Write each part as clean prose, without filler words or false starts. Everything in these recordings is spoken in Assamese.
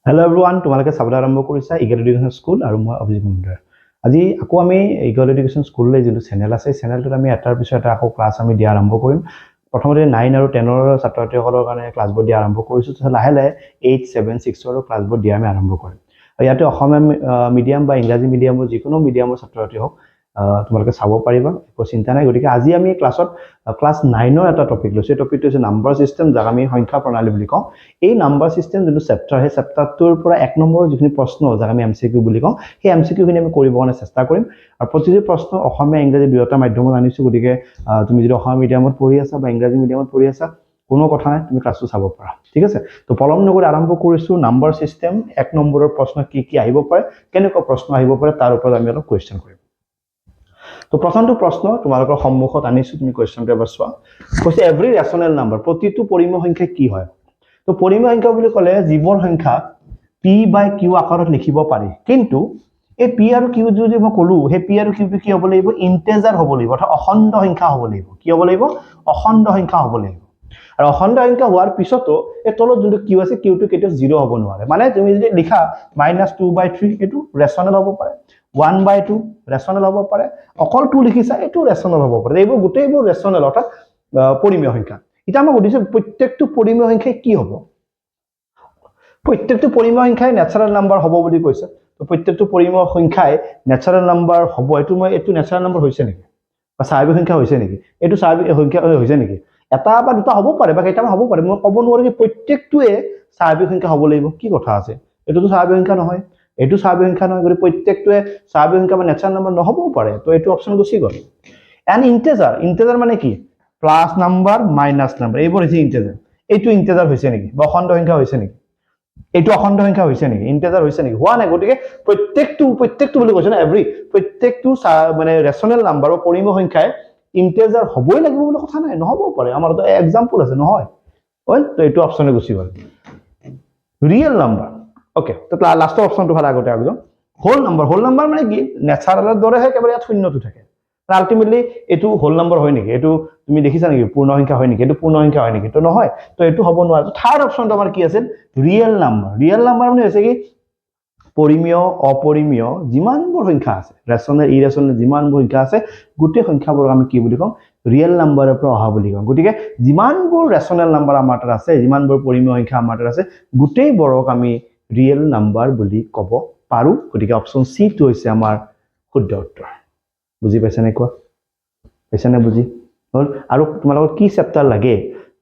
হেল্ল' এভৰিৱান, তোমালোকে চাবলৈ আৰম্ভ কৰিছা ইগল এডুকেশ্যন স্কুল আৰু মই অভিজিত মণ্ডল। আজি আকৌ আমি ইগল এডুকেশ্যন স্কুললৈ যোনটো চেনেল আছে, চেনেলটোত আমি এটাৰ পিছত এটা আকৌ ক্লাছ আমি দিয়া আৰম্ভ কৰিম। প্ৰথমতে 9 আৰু 10ৰ ছাত্ৰ ছাত্ৰীসকলৰ কাৰণে ক্লাছবোৰ দিয়া আৰম্ভ কৰিছোঁ। তাৰপিছত লাহে লাহে 8, 7, 6ৰ ক্লাছবোৰ দিয়া আমি আৰম্ভ কৰিম। আৰু ইয়াতে অসমীয়া মিডিয়াম বা ইংৰাজী মিডিয়ামৰ যিকোনো মিডিয়ামৰ ছাত্ৰ ছাত্ৰী হওক তোমালোকে চাব পাৰিবা, একো চিন্তা নাই। গতিকে আজি আমি ক্লাছ 9ৰ এটা টপিক লৈছোঁ। এই টপিকটো হৈছে নাম্বাৰ ছিষ্টেম, যাক আমি সংখ্যা প্ৰণালী বুলি কওঁ। এই নাম্বাৰ ছিষ্টেম যোনটো চেপ্টাৰ, সেই চেপ্টাৰটোৰ পৰা 1 নম্বৰৰ যিখিনি প্ৰশ্ন, যাক আমি MCQ বুলি কওঁ, সেই MCQখিনি আমি কৰিব কাৰণে চেষ্টা কৰিম। আৰু প্ৰতিটো প্ৰশ্ন অসমীয়া ইংৰাজী দুয়োটা মাধ্যমত আনিছোঁ। গতিকে তুমি যদি অসমীয়া মিডিয়ামত পঢ়ি আছা বা ইংৰাজী মিডিয়ামত পঢ়ি আছা, কোনো কথা নাই, তুমি ক্লাছটো চাব পাৰা। ঠিক আছে, তো পলম নকৰি আৰম্ভ কৰিছোঁ। নাম্বাৰ ছিষ্টেম 1 নম্বৰৰ প্ৰশ্ন কি কি আহিব পাৰে, কেনেকুৱা প্ৰশ্ন আহিব পাৰে, তাৰ ওপৰত আমি অলপ কুৱেশ্যন কৰিম। তো প্ৰথমটো প্ৰশ্ন তোমালোকৰ সন্মুখত আনিছোঁ, তুমি কুৱেশ্যনটো এবাৰ চোৱা। কৈছে এভৰি ৰেচনেল নাম্বাৰ, প্ৰতিটো পৰিমেয় সংখ্যা কি হয়? তো পৰিমেয় সংখ্যা বুলি ক'লে যিবোৰ সংখ্যা P/Q আকাৰত লিখিব পাৰি, কিন্তু এই P আৰু Q যদি মই ক'লো, সেই P আৰু Qটো কি হ'ব লাগিব? ইন্টেজাৰ হ'ব লাগিব, অৰ্থাৎ অখণ্ড সংখ্যা হ'ব লাগিব। কি হ'ব লাগিব? অখণ্ড সংখ্যা হ'ব লাগিব। আৰু অখণ্ড সংখ্যা হোৱাৰ পিছতো এই তলত যোনটো Q আছে, Qটো কেতিয়াও 0 হ'ব নোৱাৰে। মানে তুমি যদি লিখা -2/3, এইটো ৰেচনেল হ'ব পাৰে। 1/2 ৰেচনেল হ'ব পাৰে। অকল 2 লিখিছা, এইটো ৰেচনেল হ'ব পাৰে। এইবোৰ গোটেইবোৰ ৰেচনেল, অৰ্থাৎ পৰিমেয় সংখ্যা। এতিয়া মই সুধিছোঁ প্ৰত্যেকটো পৰিমেয় সংখ্যাই কি হ'ব? প্ৰত্যেকটো পৰিমেয় সংখ্যাই নেচাৰেল নাম্বাৰ হ'ব বুলি কৈছে। তো প্ৰত্যেকটো পৰিমেয় সংখ্যাই নেচাৰেল নাম্বাৰ হ'ব। এইটো নেচাৰেল নাম্বাৰ হৈছে নেকি? বা স্বাভাৱিক সংখ্যা হৈছে নেকি? এইটো স্বাভাৱিক সংখ্যা হৈছে নেকি? এটা বা দুটা হ'ব পাৰে বা কেইটামান হ'ব পাৰে। মই ক'ব নোৱাৰো যে প্ৰত্যেকটোৱে স্বাভাৱিক সংখ্যা হ'ব লাগিব। কি কথা আছে? এইটোতো স্বাভাৱিক সংখ্যা নহয়, এইটো স্বাভাৱিক সংখ্যা নহয়। গতিকে প্ৰত্যেকটোৱে স্বাভাৱিক সংখ্যা বা নেচাৰেল নাম্বাৰ নহ'বও পাৰে। তো এইটো অপশ্যন গুচি গ'ল। এণ্ড ইন্টেজাৰ মানে কি? প্লাছ নাম্বাৰ, মাইনাছ নাম্বাৰ, এইবোৰ হৈছে ইন্টেজাৰ। এইটো ইন্টেজাৰ হৈছে নেকি? বা অখণ্ড সংখ্যা হৈছে নেকি? এইটো অখণ্ড সংখ্যা হৈছে নেকি? ইন্টেজাৰ হৈছে নেকি? হোৱা নাই। গতিকে প্ৰত্যেকটো বুলি কৈছে না, প্ৰত্যেকটো মানে ৰেচনেল নাম্বাৰ বা পৰিমেয় সংখ্যাই ইন্টেজাৰ হ'বই লাগিব বুলি কথা নাই, নহ'বও পাৰে। আমাৰ এক্সাম্পল আছে, নহয়। তো এইটো অপশ্যনে গুচি গ'ল। Real number, okay. তো লাষ্টৰ অপশ্যনটো ভাল আগতে আগজন। হোল নাম্বাৰ মানে কি? নেচাৰেলৰ দৰেহে, কেৱল ইয়াত শূন্যটো থাকে। আল্টিমেটলি এইটো হোল নাম্বাৰ হয় নেকি? এইটো তুমি দেখিছা নেকি? পূৰ্ণ সংখ্যা হয় নেকি? এইটো পূৰ্ণ সংখ্যা হয় নেকি? তো নহয়। তো এইটো হ'ব নোৱাৰে। থাৰ্ড অপশ্যনটো আমাৰ কি আছিল? Real number. ৰিয়েল নাম্বাৰ মানে হৈছে কি? পৰিমেয়, অপৰিমেয় যিমানবোৰ সংখ্যা আছে, ৰেচনেল, ইৰেচনেল যিমানবোৰ সংখ্যা আছে, গোটেই সংখ্যাবোৰক আমি কি বুলি কওঁ? ৰিয়েল নাম্বাৰৰ পৰা অহা বুলি কওঁ। গতিকে যিমানবোৰ ৰেচনেল নাম্বাৰ আমাৰ তাত আছে, যিমানবোৰ পৰিমেয় সংখ্যা আমাৰ তাত আছে, গোটেইবোৰক আমি ৰিয়েল নাম্বাৰ বুলি ক'ব পাৰোঁ। গতিকে অপশ্যন চিটো হৈছে আমাৰ শুদ্ধ উত্তৰ। বুজি পাইছা নে? কোৱা, পাইছা নে বুজি? হ'ল? আৰু তোমালোকৰ কি চেপ্টাৰ লাগে,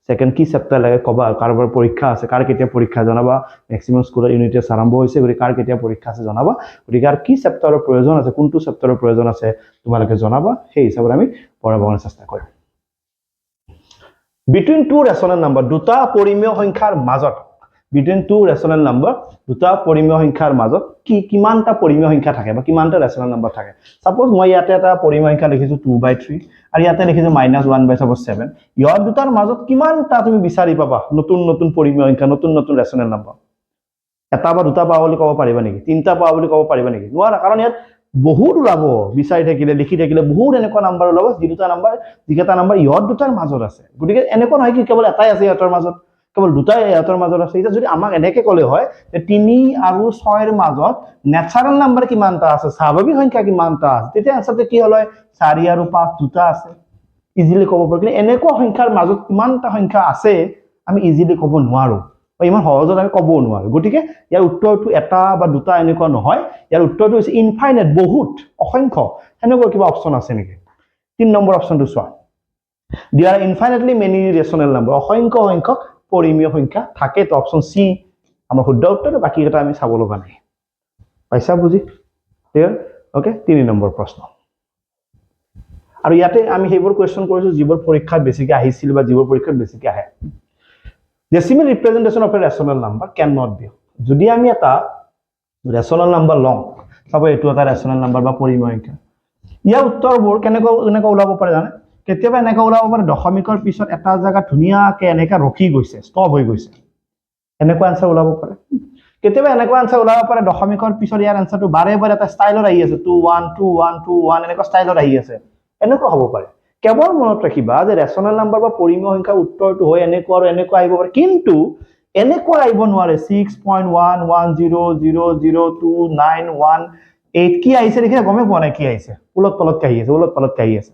ছেকেণ্ড কি চেপ্টাৰ লাগে ক'বা। কাৰোবাৰ পৰীক্ষা আছে, কাৰ কেতিয়া পৰীক্ষা জনাবা। মেক্সিমাম স্কুলৰ ইউনিট টেষ্ট আৰম্ভ হৈছে, গতিকে কাৰ কেতিয়া পৰীক্ষা আছে জনাবা। গতিকে আৰু কি চেপ্টাৰৰ প্ৰয়োজন আছে, কোনটো চেপ্টাৰৰ প্ৰয়োজন আছে তোমালোকে জনাবা। সেই হিচাপত আমি পঢ়াব কাৰণে চেষ্টা কৰিম। বিটুইন টু ৰেচনেল নাম্বাৰ, দুটা পৰিমেয় সংখ্যাৰ মাজত, বিটুইন টু ৰেচনেল নাম্বাৰ, দুটা পৰিমেয় সংখ্যাৰ মাজত কিমানটা পৰিমেয় সংখ্যা থাকে বা কিমানটা ৰেচনেল নাম্বাৰ থাকে। সাপোজ মই ইয়াতে এটা পৰিমেয় সংখ্যা লিখিছোঁ 2/3, আৰু ইয়াতে লিখিছোঁ -1/7। ইহঁত দুটাৰ মাজত কিমানটা তুমি বিচাৰি পাবা নতুন পৰিমেয় সংখ্যা, নতুন ৰেচনেল নাম্বাৰ? এটা বা দুটা পাবা বুলি ক'ব পাৰিবা নেকি? তিনিটা পাবা বুলি ক'ব পাৰিবা নেকি? নোৱাৰা। কাৰণ ইয়াত বহুত ওলাব, বিচাৰি থাকিলে, লিখি থাকিলে বহুত এনেকুৱা নাম্বাৰ ওলাব, যিকেইটা নাম্বাৰ ইহঁত দুটাৰ মাজত আছে। গতিকে এনেকুৱা নহয় কি কেৱল এটাই আছে ইহঁতৰ মাজত, কেৱল দুটাই ইহঁতৰ মাজত আছে। এতিয়া যদি আমাক এনেকে ক'লে হয় যে 3 আৰু 6ৰ মাজত নেচাৰেল নাম্বাৰ কিমানটা আছে, স্বাভাৱিক সংখ্যা কিমানটা আছে, তেতিয়া আচলতে কি হ'ল হয়? 4 আৰু 5 দুটা আছে, ইজিলি ক'ব পাৰোঁ। কিন্তু এনেকুৱা সংখ্যাৰ মাজত কিমানটা সংখ্যা আছে আমি ইজিলি ক'ব নোৱাৰোঁ, বা ইমান সহজত আমি ক'বও নোৱাৰোঁ। গতিকে ইয়াৰ উত্তৰটো এটা বা দুটা এনেকুৱা নহয়, ইয়াৰ উত্তৰটো হৈছে ইনফাইনাইট, বহুত, অসংখ্য। সেনেকুৱা কিবা অপশ্যন আছে নেকি? 3 নম্বৰ অপশ্যনটো চোৱা। There are infinitely many rational number, অসংখ্য সংখ্যক পৰিমেয় সংখ্যা থাকে। তো অপশ্যন চি আমাৰ শুদ্ধ উত্তৰ। বাকী কেইটা আমি চাব লগা নাই। পাইছা বুজি? ক্লিয়াৰ? অ'কে। 3 নম্বৰ প্ৰশ্ন। আৰু ইয়াতে আমি সেইবোৰ কুৱেশ্যন কৰিছোঁ যিবোৰ পৰীক্ষাত বেছিকৈ আহিছিল বা যিবোৰ পৰীক্ষাত বেছিকৈ আহে। Decimal representation of a rational number can not be. যদি আমি এটা ৰেচনেল নাম্বাৰ লওঁ, চাব এইটো এটা ৰেচনেল নাম্বাৰ বা পৰিমেয় সংখ্যা, ইয়াৰ উত্তৰবোৰ কেনেকুৱা ওলাব পাৰে জানে? কেতিয়াবা এনেকুৱা ওলাব পাৰে দশমিকৰ পিছত এটা জেগাত ধুনীয়াকৈ এনেকৈ ৰখি গৈছে, ষ্টপ হৈ গৈছে, এনেকুৱা এনচাৰ ওলাব পাৰে। কেতিয়াবা এনেকুৱা এনচাৰ ওলাব পাৰে দশমিকৰ পিছত ইয়াৰ এনচাৰটো বাৰে বাৰে এটা ষ্টাইলত আহি আছে, 2 1 2 1 2 1 এনেকুৱা ষ্টাইলত আহি আছে, এনেকুৱা হ'ব পাৰে। কেৱল মনত ৰাখিবা যে ৰেচনেল নাম্বাৰ বা পৰিমেয় সংখ্যাৰ উত্তৰটো হয় এনেকুৱা আৰু এনেকুৱা আহিব পাৰে, কিন্তু এনেকুৱা আহিব নোৱাৰে 6.11000291 কি আহিছে দেখি গমে পোৱা নাই কি আহিছে উলট পালট কাহি আছে উলট পালট কাহি আছে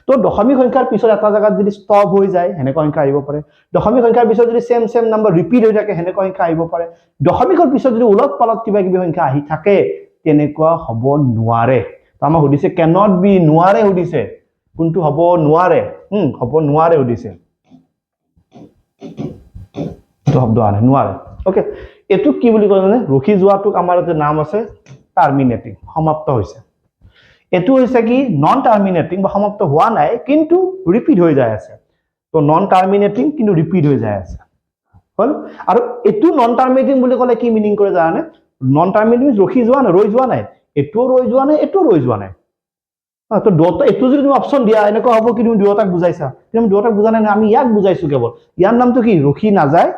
তো দশমিক সংখ্যাৰ পিছত এটা জায়গাত যদি ষ্টপ হৈ যায় হেনেকুৱা সংখ্যা আহিব পাৰে দশমিক সংখ্যাৰ পিছত যদি সেম নাম্বাৰ ৰিপিট হৈ থাকে হেনেকুৱা সংখ্যা আহিব পাৰে দশমিকৰ পিছত যদি উলট পালট কিবা কিবি সংখ্যা আহি থাকে তেনেকুৱা হ'ব নোৱাৰে তো আমাক সুধিছে cannot be নোৱাৰে সুধিছে কোনটো হ'ব নোৱাৰে হ'ব নোৱাৰে সুধিছে তো শব্দ আনে নোৱাৰে ওকে এটো কি বুলি কয় মানে ৰখি যোৱাটোক আমাৰ এটা নাম আছে টাৰ্মিনেটিং সমাপ্ত হৈছে এটো হৈছে কি নন টাৰ্মিনেটিং বা সমাপ্ত হোৱা নাই কিন্তু ৰিপিট হৈ যায় আছে তো নন টাৰ্মিনেটিং কিন্তু ৰিপিট হৈ যায় আছে হল আৰু এটো নন টাৰ্মিনেটিং বুলি ক'লে কি মিনিং কৰে জানে নন টাৰ্মিনেটিং ৰখি যোৱা নাই ৰৈ যোৱা নাই এটো ৰৈ যোৱা নাই এটো ৰৈ যোৱা নাই তো দুটা এটো যদি তুমি অপচন দিয়া এনেকুৱা হ'ব কি তুমি দুটাক বুজাইছা তুমি দুটাক বুজা নাই আমি ইয়াক বুজাইছো কেৱল ইয়াৰ নামটো কি ৰখি নাযায়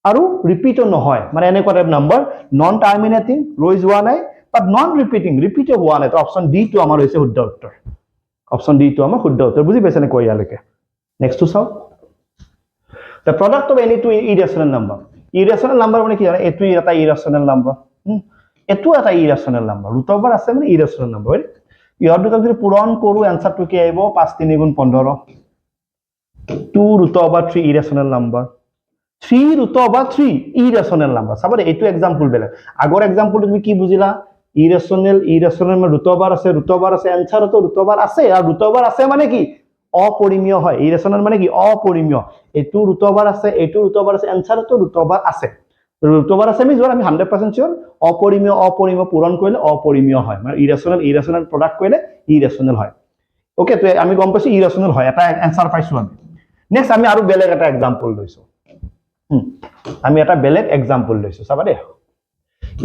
আৰু ৰিপিটো নহয় মানে এনেকুৱা টাইপ নাম্বাৰ নন টাৰ্মিনেটিং ৰৈ যোৱা নাই বাট নন ৰিপিটিং ৰিপিটো হোৱা নাই তো অপচন ডি টো আমাৰ হৈছে শুদ্ধ উত্তৰ অপচন ডি টো আমাৰ শুদ্ধ উত্তৰ বুজি পাইছানে কৈ ইয়ালৈকে নেক্সট টু চাও the product of any two irrational number মানে কি জানা এটো এটা irrational number এটো এটা irrational number root over আছে মানে irrational number ইহত দুটা যদি পূৰণ কৰো আনসারটো কি আহিব 5 3 গুণ 15 2 root over 3 irrational number 3 root over 3 irrational number সাবরে এটো एग्जांपल বেলে আগৰ एग्जांपल তুমি কি বুজিলা irrational মানে root over আছে आंसर তো root over আছে আর root over আছে মানে কি অপরিমেয় হয় irrational মানে কি অপরিমেয় এটো root over আছে এটো root over আছে आंसर তো root over আছে root over আছে আমি আমি 100% শিওর অপরিমেয় পূরণ কৰিলে অপৰিমেয় হয় মানে irrational প্ৰোডাক্ট কৰিলে irrational হয় ওকে তো আমি গম পাইছো irrational হয় এটা आंसर পাইছো আমি নেক্সট আমি আৰু বেলেগ এটা एग्जांपल লৈছো আমি এটা বেলেগ एग्जांपल লৈছো চাবা দে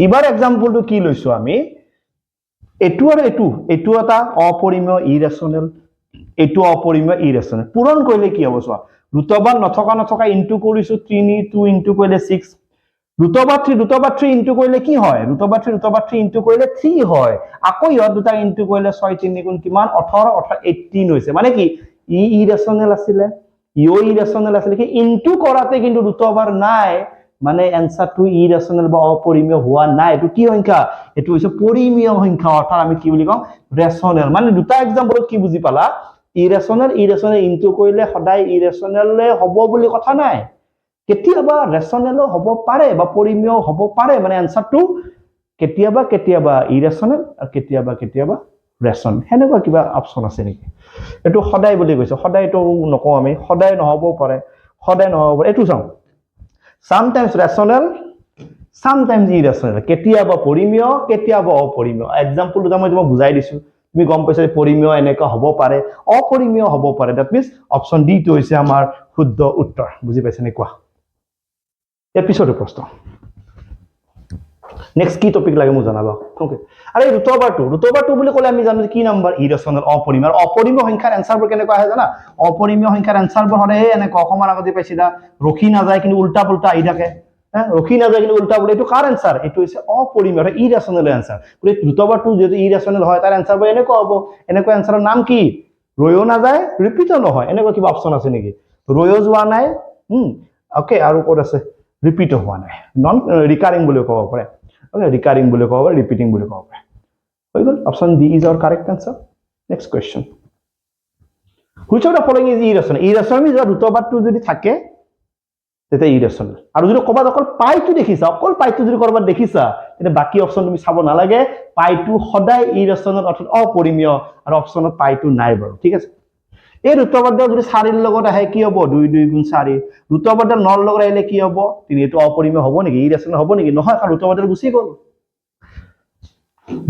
ইবাৰ एग्जांपलটো কি লৈছো আমি এটো আৰু এটো এটা অপৰিমেয় irrational এটো অপৰিমেয় irrational পূৰণ কৰিলে কি হ'ব চোৱা root over নথকা ইনটু কৰিছো 3 2 ইনটু কৰিলে 6 root over 3 ইনটু কৰিলে কি হয় root over 3 ইনটু কৰিলে 3 হয় আকৌ ইহত দুটা ইনটু কৰিলে 6 3 গুণ কিমান 18 18 হৈছে মানে কি irrational আছিল irrational আছিল কি ইনটু কৰাতে কিন্তু root over নাই মানে आंसर টু irrational বা অপৰিমেয় হোৱা নাই এটো কি সংখ্যা এটো হৈছে পৰিমেয় সংখ্যা অৰ্থাৎ আমি কি বুলি কম ৰেচনেল মানে দুটা एग्जांपल কি বুজি পালা irrational ইনটু কৰিলে সদায় irrational হ'ব বুলি কথা নাই কেতিয়াবা ৰেচনেল হ'ব পাৰে বা পৰিমেয় হ'ব পাৰে মানে आंसर টু কেতিয়াবা irrational আৰু কেতিয়াবা ৰেচনেল হেনেকুৱা কিবা অপচন আছে নেকি এটো সদায় বুলি কৈছে সদায় তো নকও আমি সদায় নহব পাৰে এটো চাও sometimes rational sometimes irrational কেতিয়াবা পরিমেয় কেতিয়াবা অপরিমেয় एग्जांपल দুটা মই তোমাক বুজাই দিছো তুমি গম পাইছা পরিমেয় এনেকা হ'ব পাৰে অপৰিমেয় হ'ব পাৰে দ্যাট মিন্স অপচন ডি টো হৈছে আমাৰ শুদ্ধ উত্তৰ বুজি পাইছা নে কোৱা এপিসোডৰ প্ৰশ্ন নেক্সট কি টপিক লাগে মই জানাবা ওকে আরে root over 2 বুলি ক'লে আমি জানো কি নাম্বার irrational অপরিমেয় সংখ্যাৰ आंसरবোৰ কেনেকৈ আহে জানা অপৰিমেয় সংখ্যাৰ आंसरবোৰ হৰে এনেকৈ অকমান আগতে পাইছিলা ৰখি না যায় কিন্তু উল্টা পুল্টা আহি থাকে ৰখি না যায় কিন্তু উল্টা পুল্টা এটো কাৰ आंसर এটো হৈছে অপৰিমেয় irrational आंसर পুৰো root over 2 যদি irrational হয় তাৰ आंसर বোৰ এনেকৈ হ'ব এনেকৈ आंसरৰ নাম কি ৰয়ো না যায় ৰিপিটো নহয় এনেকৈ কিবা অপচন আছে নেকি ৰয়ো যোৱা নাই ওকে আৰু কোড আছে ৰিপিটো হোৱা নাই নন ৰিকাৰিং বুলি ক'ব পাৰে Okay, recurring বুলি ক'ব repeating বুলি ক'ব হৈ গল option D is our correct answer next question which of the following is irrational means root over 2 যদি থাকে তেতে irrational আৰু যদি ক'বা অকল পাইটো দেখিছা অকল পাইটো যদি কৰবাত দেখিছা তেতে বাকি অপচন তুমি চাব নালাগে পাইটো সদায় irrational অৰ্থাৎ অপৰিমেয় আৰু অপচনত পাইটো নাই বাৰু ঠিক আছে এই root over যদি 4 ৰ লগত আহে কি হ'ব 2 2 গুণ 4 root over 9 ৰ লগত আহিলে কি হ'ব তিনি এটো অপৰিমেয় হ'ব নেকি irrational হ'ব নেকি নহয় কাৰণ root over গুছি গল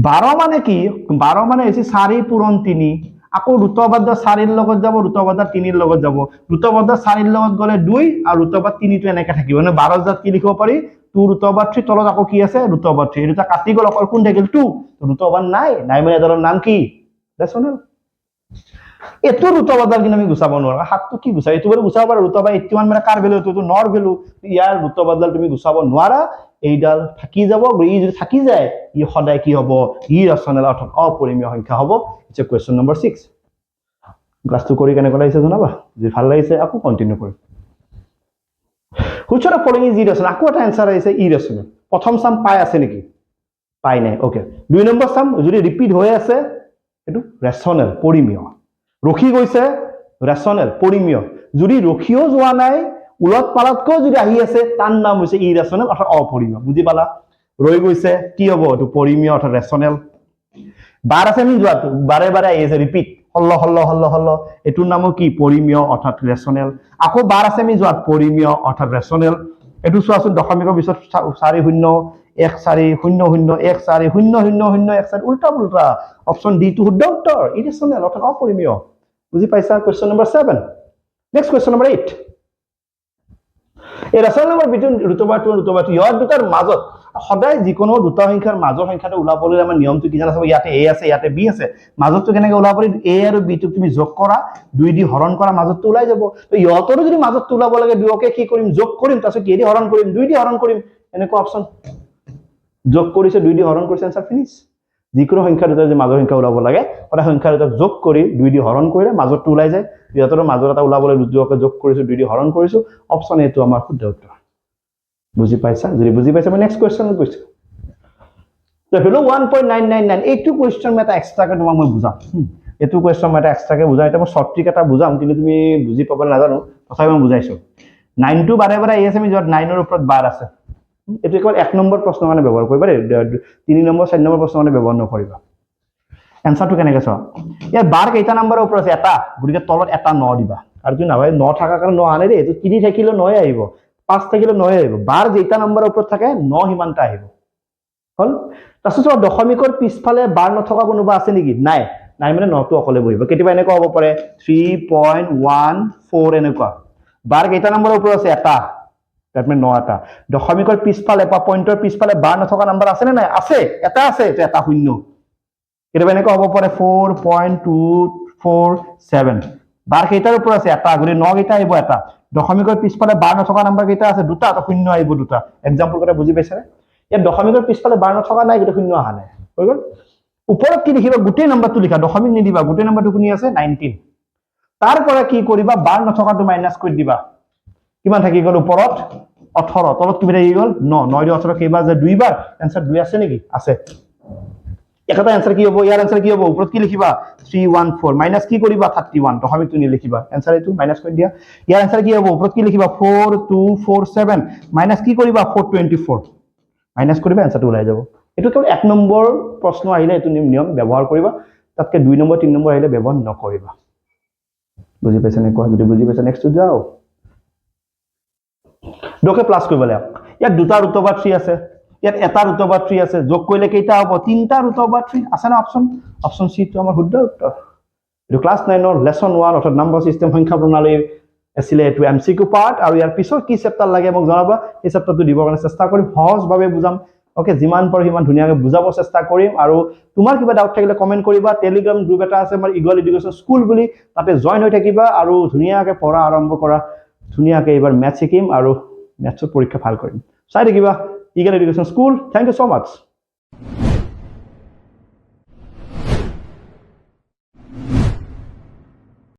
12 মানে কি 12 মানে হৈছে 4 পূৰণ 3 আকৌ root over 4 ৰ লগত যাব root over 3 ৰ লগত যাব root over 4 ৰ লগত গলে 2 আৰু root over 3 টো এনেকা থাকিব মানে 12 জাত কি লিখিব পাৰি 2 root over 3 তলত আকৌ কি আছে root over 3 এটা কাটি গল অকল কোন থাকিল 2 root over নাই মানে এটাৰ নাম কি ৰেচনেল এটো root over কিন্তু আমি গুছাব নোৱাৰা হাতটো কি গুছাই এটো বাৰু গুছাব পাৰা root over 81 মানে কাৰ ভ্যালু এটো নৰ ভ্যালু ইয়াৰ root over তুমি গুছাব নোৱাৰা এইডাল থাকি যাব ই যদি থাকি যায় ই সদায় কি হ'ব irrational অৰ্থাৎ অপৰিমেয় সংখ্যা হ'ব ইটস কোৱেশ্চন নম্বৰ 6 ক্লাসটো কৰি কেনে কলাইছে জনাবা যদি ভাল লাগিছে আকৌ কন্টিনিউ কৰিম which of the following is irrational আকৌ এটা এনসাৰ আহিছে ইৰেচনেল প্ৰথম সাম পাই আছে নেকি পাই নাই ওকে দুই নম্বৰ সাম যদি ৰিপিট হৈ আছে এটো ৰেচনেল পৰিমেয় ৰখি গৈছে ৰেচনেল পৰিমেয় যদি ৰখিও যোৱা নাই উলত পালতকৈ যদি আহি আছে তাৰ নাম হৈছে ইৰেচনেল অৰ্থাৎ অপৰিমেয় বুজি পালা ৰৈ গৈছে কি হ'ব এটো পৰিমেয় অৰ্থাৎ ৰেচনেল বাৰ আছে নি যোৱা বাৰে বাৰে আহি আছে ৰিপিট হল্ল হল্ল হল্ল হল্ল এটোৰ নামো কি পৰিমেয় অৰ্থাৎ ৰেচনেল আকৌ বাৰ আছে নি যোৱা পৰিমেয় অৰ্থাৎ ৰেচনেল এটো চোৱাচোন দশমিকৰ পিছত 4 0 1 4 0 0 1 4 0 0 0 1 4 উল্টা উল্টা অপচন ডি টু শুদ্ধ উত্তৰ ইৰেচনেল অৰ্থাৎ অপৰিমেয় বুজি পাইছা question number 7 next question number 8 এই ৰেচনেল নম্বৰ বিটুইন √2 ইয়াৰ দুটাৰ মাজত সদায় যিকোনো দুটা সংখ্যাৰ মাজৰ সংখ্যাটো ওলাবলৈ আমাৰ নিয়মটো কি জানা চাব ইয়াতে a আছে ইয়াতে b আছে মাজৰটো কেনেকৈ ওলাব পাৰি a আৰু b টো তুমি যোগ কৰা 2 দি হৰণ কৰা মাজৰটো ওলাই যাব তো ইহতৰো যদি মাজৰটো ওলাব লাগে দুয়োকে কি কৰিম যোগ কৰিম তাৰপিছত কি দি হৰণ কৰিম 2 দি হৰণ কৰিম এনেকুৱা অপচন যোগ কৰিছে 2 দি হৰণ কৰিছে আনসাৰ ফিনিশ যিকোনো সংখ্যা দুটা যে মাজৰ সংখ্যা ওলাব লাগে ওটা সংখ্যা দুটা যোগ কৰি 2 দি হৰণ কৰিলে মাজৰটো ওলাই যায় ইহতৰো মাজৰ এটা ওলাবলৈ দুয়োকে যোগ কৰিছো 2 দি হৰণ কৰিছো অপচন এটো আমাৰ শুদ্ধ উত্তৰ বুজি পাইছা যদি বুজি পাইছা মই নেক্সট কোৱেশ্চন কৈছো তো হলো 1.999 এইটো কোৱেশ্চন মই এটা এক্সট্ৰাকে তোমাক মই বুজাম এটো কোৱেশ্চন মই এটা এক্সট্ৰাকে বুজাম এটা মই শৰ্ট ট্ৰিক এটা বুজাম কিন্তু তুমি বুজি পাব নাজানো তথাপি মই বুজাইছো 9 টো বাৰে বাৰে আছে আমি যত 9 ৰ ওপৰত বাৰ আছে এটো কেৱল 1 নম্বৰ প্ৰশ্ন মানে ব্যৱহাৰ কৰিবা 3 নম্বৰ 4 নম্বৰ প্ৰশ্ন মানে ব্যৱহাৰ নকৰিবা এনসাৰটো কেনেকৈ চোৱা ইয়াৰ বাৰ কেইটা নম্বৰৰ ওপৰত আছে এটা গতিকে তলত এটা 9 দিবা আৰু তুমি নাভাই 9 থাকা কাৰণ 9 আনে ৰে এটো 3 থাকিলে 9 আহিব 5 থাকিলে 9 আহিব বাৰ যেটা নম্বৰৰ ওপৰত থাকে 9 হিমানটা আহিব হল তাছত দশমিকৰ পিছফালে বাৰ নথকা কোনোবা আছে নেকি নাই নাই মানে 9 টো অকলে বহিব কেতিয়াবা এনেকুৱা হ'ব পাৰে 3.14 এনেকুৱা বাৰ কেইটা নম্বৰৰ ওপৰত আছে এটা দ্যাট মিন 9 এটা দশমিকৰ পিছফালে বা পইন্টৰ পিছফালে বাৰ নথকা নম্বৰ আছে নে নাই আছে এটা শূন্য কেতিয়াবা এনেকুৱা হ'ব পাৰে 4.247 বাৰ কেইটাৰ ওপৰত আছে এটা গুলি 9 কেইটা আহিব এটা দশমিকৰ পিছফালে বাৰ নথকা নম্বৰ কেইটা আছে দুটা তো শূন্য আহিব দুটা এক্সাম্পল কথা বুজি পাইছানে ইয়াত দশমিকৰ পিছফালে বাৰ নথকা নাই কিন্তু শূন্য আহা নাই হৈ গল ওপৰত কি লিখিবা গোটেই নম্বৰটো লিখা দশমিক নিদিবা গোটেই নম্বৰটো কোনি আছে 19 তাৰ পৰা কি কৰিবা বাৰ নথকাটো মাইনাস কৰি দিবা কিমান থাকি গল ওপৰত 18 তলত কি থাকি গল 9 9 দি 18 কেইবাৰ যে দুইবাৰ आंसर 2 আছে নেকি আছে একটা आंसर কি হ'ব ইয়াৰ आंसर কি হ'ব ওপৰত কি লিখিবা 314 মাইনাস কি কৰিবা 31 দশমিকটো নি লিখিবা आंसर এটো মাইনাস কৰি দিয়া ইয়াৰ आंसर কি হ'ব ওপৰত কি লিখিবা 4247 মাইনাস কি কৰিবা 424 মাইনাস কৰিবা आंसर টো ওলাই যাব এটো কেৱল 1 নম্বৰ প্ৰশ্ন আহিলে এটো নিয়ম ব্যৱহাৰ কৰিবা তাতকে 2 নম্বৰ 3 নম্বৰ আহিলে ব্যৱহাৰ নকৰিবা বুজি পাইছা নে কোৱা যদি বুজি পাইছা নেক্সট যাও দুকে প্লাস কৰিব লাগে ইয়াত দুটা √3 আছে ইয়াত এটা √3 আছে যোগ কৰিলে কেইটা হ'ব তিনটা √3 আছে না অপচন সি টো আমাৰ শুদ্ধ উত্তৰ এটো ক্লাস 9 ৰ লেসন 1 অৰ্থাৎ নম্বৰ সিস্টেম সংখ্যা প্ৰণালীৰ আছিল এটো এমসিকিউ পাৰ্ট আৰু ইয়াৰ পিছৰ কি চেপ্টাৰ লাগে মোক জনাবা এই চেপ্টাৰটো দিবৰ কাৰণে চেষ্টা কৰিম সহজভাৱে বুজাম ওকে যিমান পাৰো সিমান ধুনিয়াকৈ বুজাব চেষ্টা কৰিম আৰু তোমাৰ কিবা ডাউট থাকিলে কমেন্ট কৰিবা টেলিগ্ৰাম গ্ৰুপ এটা আছে আমাৰ ইগল এডুকেশ্যন স্কুল বুলি তাতে জয়েন হৈ থাকিবা আৰু ধুনিয়াকৈ পঢ়া আৰম্ভ কৰা ধুনিয়াকৈ এবাৰ ম্যাথ শিকিম আৰু ম্যাথৰ পৰীক্ষা ভাল কৰিম চাই থাকিবা eagle education school thank you so mass